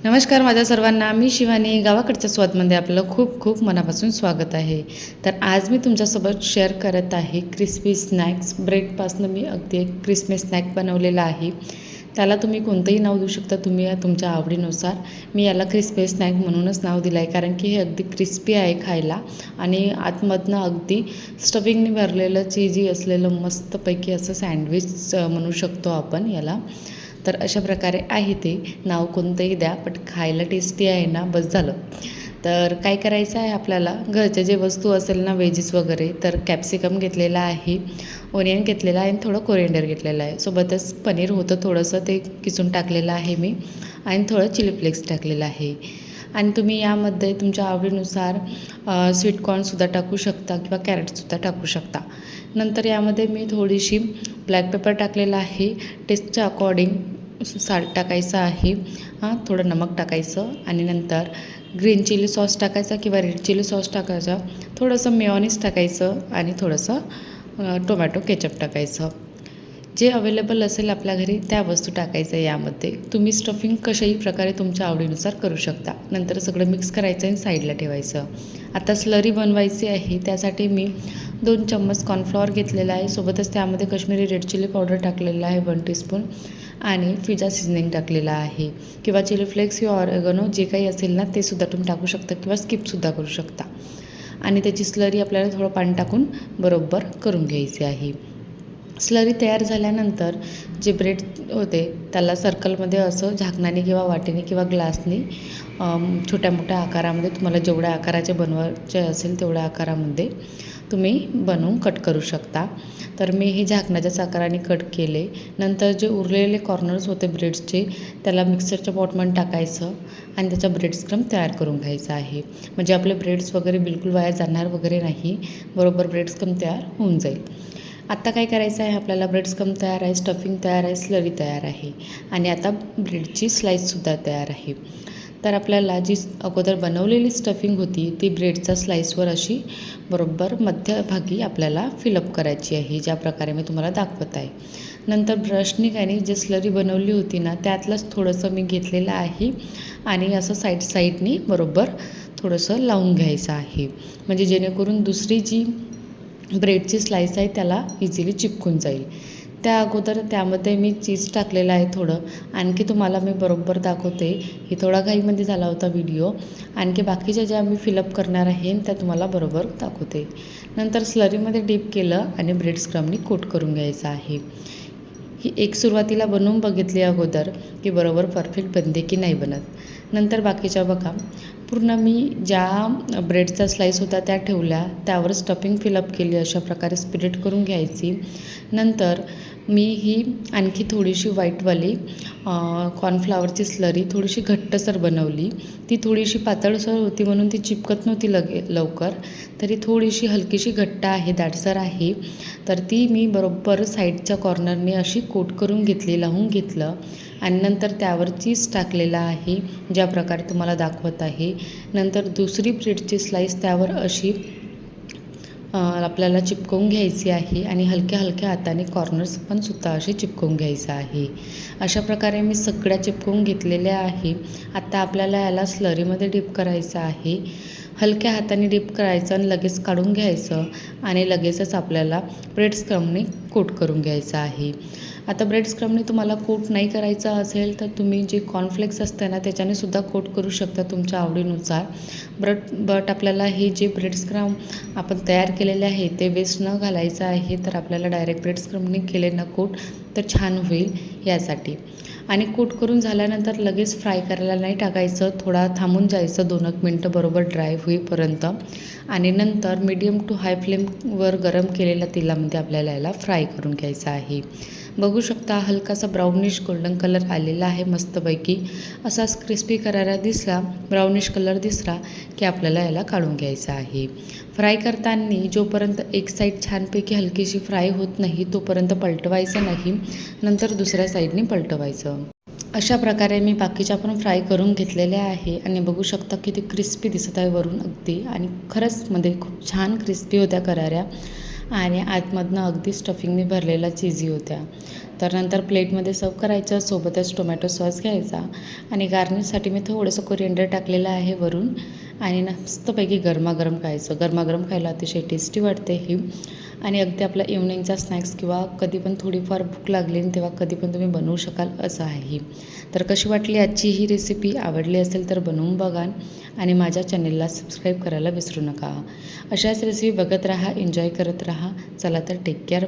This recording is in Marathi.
नमस्कार माझ्या सर्वांना, मी शिवानी. गावाकडच्या स्वादमध्ये आपलं खूप खूप मनापासून स्वागत आहे. तर आज मी तुमच्यासोबत शेअर करत आहे क्रिस्पी स्नॅक्स. ब्रेडपासनं मी अगदी एक क्रिस्पी स्नॅक बनवलेला आहे. त्याला तुम्ही कोणतंही नाव देऊ शकता तुम्ही तुमच्या आवडीनुसार. मी याला क्रिस्पी स्नॅक म्हणूनच नाव दिलं आहे, कारण की हे अगदी क्रिस्पी आहे खायला आणि आतमधनं अगदी स्टफिंगने भरलेलं चीजी असलेलं मस्तपैकी असं सँडविच म्हणू शकतो आपण याला. तर अशा प्रकारे आहे ते. नाव कोणतंही द्या, पण खायला टेस्टी आहे ना, बस झालं. तर काय करायचं आहे आपल्याला, घरच्या जे वस्तू असेल ना वेजीस वगैरे, तर कॅप्सिकम घेतलेला आहे, ओनियन घेतलेला आहे आणि थोडं कोरिएंडर घेतलेलं आहे. सोबतच पनीर होतं थोडंसं, ते किसून टाकलेलं आहे मी आणि थोडं चिली फ्लेक्स टाकलेलं आहे. आणि तुम्ही यामध्ये तुमच्या आवडीनुसार स्वीटकॉर्नसुद्धा टाकू शकता किंवा कॅरेटसुद्धा टाकू शकता. नंतर यामध्ये मी थोडीशी ब्लॅक पेपर टाकलेलं आहे. टेस्टच्या अकॉर्डिंग साल्ट टाकायचं आहे, थोडं नमक टाकायचं आणि नंतर ग्रीन चिली सॉस टाकायचा किंवा रेड चिली सॉस टाकायचा, थोडंसं मेयोनीज टाकायचं आणि थोडंसं टोमॅटो केचप टाकायचं. जे अवेलेबल असेल आपल्या घरी त्या वस्तू टाकायचं आहे यामध्ये. तुम्ही स्टफिंग कशाही प्रकारे तुमच्या आवडीनुसार करू शकता. नंतर सगळं मिक्स करायचं आणि साईडला ठेवायचं. आता स्लरी बनवायची आहे, त्यासाठी मी 2 चम्मच कॉर्नफ्लॉवर घेतलेला आहे. सोबतच त्यामध्ये काश्मीरी रेड चिली पावडर टाकलेला आहे 1 टीस्पून आणि पिझ्झा सीझनिंग टाकलेला आहे किंवा चिली फ्लेक्स किंवा ऑरेगनो जे काही असेल ना, ते सुद्धा तुम्ही टाकू शकता किंवा स्किपसुद्धा करू शकता. आणि त्याची स्लरी आपल्याला थोडं पाणी टाकून बरोबर करून घ्यायची आहे. स्लरी तयार झाल्यानंतर जे ब्रेड होते त्याला सर्कलमध्ये असं झाकणाने किंवा वाटीने किंवा ग्लासने छोट्या मोठ्या आकारामध्ये, तुम्हाला जेवढ्या आकाराचे बनवायचे असेल तेवढ्या आकारामध्ये तुम्ही बनवून कट करू शकता. तर मी हे झाकणाच्याच आकाराने कट केले. नंतर जे उरलेले कॉर्नर्स होते ब्रेड्सचे, त्याला मिक्सरच्या पॉटमध्ये टाकायचं आणि त्याचा ब्रेड क्रम तयार करून घ्यायचा आहे. म्हणजे आपले ब्रेड्स वगैरे बिलकुल वाया जाणार वगैरे नाही, बरोबर ब्रेड क्रम तयार होऊन जाईल. आत्ता काय करायचं आहे आपल्याला, ब्रेड क्रम तयार आहे, स्टफिंग तयार आहे, स्लरी तयार आहे आणि आता ब्रेडची स्लाईससुद्धा तयार आहे. तर आपल्याला जी अगोदर बनवलेली स्टफिंग होती ती ब्रेडच्या स्लाईसवर अशी बरोबर मध्यभागी आपल्याला फिलअप करायची आहे, ज्या प्रकारे मी तुम्हाला दाखवत आहे. नंतर ब्रशनी काही जे स्लरी बनवली होती ना, त्यातलंच थोडंसं मी घेतलेलं आहे आणि असं साईडनी बरोबर थोडंसं लावून घ्यायचं आहे, म्हणजे जेणेकरून दुसरी जी ब्रेडची स्लाईस आहे त्याला इझिली चिपकून जाईल. त्या अगोदर त्यामध्ये मी चीज टाकलेलं आहे थोडं. आणखी तुम्हाला मी बरोबर दाखवते, ही थोडा घाईमध्ये झाला होता व्हिडिओ. आणखी बाकीच्या ज्या मी फिलअप करणार आहे त्या तुम्हाला बरोबर दाखवते. नंतर स्लरीमध्ये डीप केलं आणि ब्रेड क्रमनी कोट करून घ्यायचं आहे. ही एक सुरुवातीला बनवून बघितली अगोदर की बरोबर परफेक्ट बनते की नाही बनत. नंतर बाकीच्या बघा, पूर्ण मी ज्या ब्रेडचा स्लाईस होता त्या ठेवल्या, त्यावर स्टफिंग फिलअप केली, अशा प्रकारे स्प्रेड करून घ्यायची. नंतर मी ही आणखी थोडीशी व्हाईटवाली कॉर्नफ्लॉवरची स्लरी थोडीशी घट्टसर बनवली. ती थोडीशी पातळसर होती म्हणून ती चिपकत नव्हती लवकर, तरी थोडीशी हलकीशी घट्ट आहे, दाटसर आहे. तर ती मी बरोबर साईडच्या कॉर्नरने अशी कोट करून घेतली, लावून घेतलं आणि नंतर त्यावर चीज टाकलेला आहे, ज्या प्रकारे तुम्हाला दाखवत आहे. नंतर दुसरी ब्रेडची स्लाईस त्यावर अशी आपल्याला चिपकवून घ्यायची आहे आणि हलक्या हलक्या हाताने कॉर्नर्स पण सुद्धा असे चिपकवून घ्यायचं आहे. अशा प्रकारे मी सगळ्या चिपकवून घेतलेल्या आहे. आता आपल्याला याला स्लरीमध्ये डिप करायचं आहे. हलक्या हाताने डिप करायचं आणि लगेच काढून घ्यायचं आणि लगेचच आपल्याला ब्रेड क्रमने कोट करून घ्यायचं आहे. आता ब्रेड क्रमने तुम्हाला कोट नाही करायचा असेल तर तुम्ही जे कॉर्नफ्लेक्स असते ना त्याच्याने सुद्धा कोट करू शकता तुमच्या आवडीनुसार. बट आपल्याला हे जे ब्रेड क्रम आपण तयार केलेले आहे ते वेस्ट न घालायचं आहे, तर आपल्याला डायरेक्ट ब्रेड क्रमने केले ना कोट तर छान होईल यासाठी. आणि कोट करून झाल्यानंतर लगेच फ्राय करायला नाही टाकायचं, थोडा थांबून जायचं 2-1 मिनटं बरोबर ड्राय होईपर्यंत आणि नंतर मीडियम टू हाय फ्लेमवर गरम केलेल्या तेलामध्ये आपल्याला याला फ्राय करून घ्यायचं आहे. बघू शकता हलकासा ब्राउनिश गोल्डन कलर आलेला आहे मस्तपैकी. असाच क्रिस्पी करायला दिसला, ब्राउनिश कलर दिसला की आपल्याला याला काढून घ्यायचं आहे. फ्राय करताना जोपर्यंत एक साईड छानपैकी हलकीशी फ्राय होत नाही तोपर्यंत पलटवायचं नाही, नंतर दुसऱ्या साईडने पलटवायचं. अशा प्रकारे मी बाकीच्या पण फ्राय करून घेतलेल्या आहे आणि बघू शकता किती क्रिस्पी दिसत आहे वरून अगदी, आणि खरंच मध्ये खूप छान क्रिस्पी होत्या कराऱ्या आणि आतमधनं अगदी स्टफिंगने भरलेल्या चीजी होत्या. तर नंतर प्लेटमध्ये सर्व करायचं. सोबतच टोमॅटो सॉस घ्यायचा आणि गार्निशसाठी मी थोडंसं कोरिअँडर टाकलेलं आहे वरून आणि मस्तपैकी गरमागरम खायचं. गरमागरम खायला अतिशय टेस्टी वाटते ही आणि अगदी आपला इव्हनिंगचा स्नॅक्स किंवा कधी पण थोडीफार भूक लागली आणि तेव्हा कधी पण तुम्ही बनवू शकाल असं आहे ही. तर कशी वाटली आजची ही रेसिपी? आवडली असेल तर बनवून बघा आणि माझ्या चॅनेलला सबस्क्राईब करायला विसरू नका. अशाच रेसिपी बघत राहा, एन्जॉय करत राहा. चला तर टेक केअर.